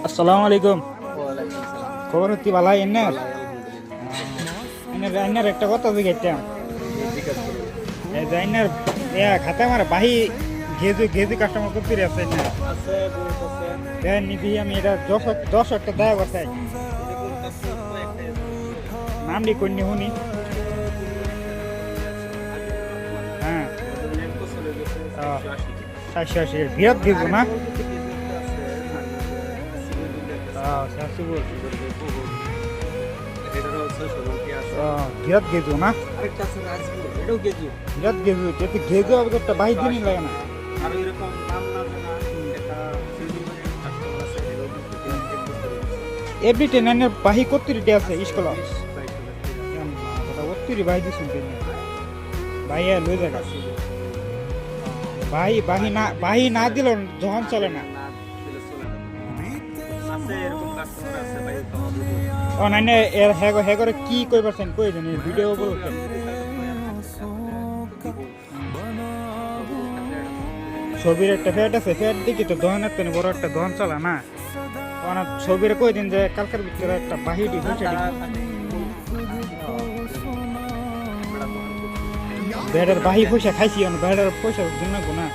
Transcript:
আসসালামু আলাইকুম। ওয়ালাইকুম আসসালাম। খবর হচ্ছে ভালো এনে ভালো, আলহামদুলিল্লাহ। এনে রাইনার একটা কথা জিজ্ঞাসা জি, জিজ্ঞাসা করুন। এই রাইনার খাতা মারা বাহি ঘেজু ঘেজু কাস্টমার করতে আছে না আছে, বহুত আছে। দেন নিবি আমি এটা দশ একটা দেয়া কথা এটা বহুত আছে, তো একটাই আছে। নাম নি কন্যা শুনি হ্যাঁ আমাদের এক বছর হয়ে গেছে, 480 টাকা। 480 বিরাট ঘেজু না আরেকটা বলতে কি যে একটা আছে, সিভিল বিল একটা আছে। শাসিবুল এটারও 600 রুপি আছে। বিরাট ঘেজু না আরেকটা আছে রাজপুর, এটাও কেজি। বিরাট ঘেজু যেতে ঘেজু আবার একটা বাহি দিনই লাগে না আর এরকম নাম না জানা একটা সিভিল বিলের কাস্টমার আছে, এটাও কিন্তু এক বছর হয়ে গেছে। এভরি টেনের বাহি করতে আছে স্কুল 22 টাকা। অত্তরি বাহি দিচ্ছেন ভাই লই জায়গা বাহি না দিল যখন চলে না না দিলে চলে না। আছে এরকম কাস্টমার আছে ভাই, খাওয়াবো। ও নাই না এর হে করে কি কই পারছেন কই জানি ভিডিও বলছেন ছবির একটা ফ্যাট আছে ফ্যাট দেখি তো দহনের তো বড় একটা দহন চলে না ওনার ছবির কই দিন যে কালকার ভিতরে একটা বাহিডি হয়েছে বেড়ের বাহি পয়সা খাইছি বেড়ের পয়সা জন্য গুণা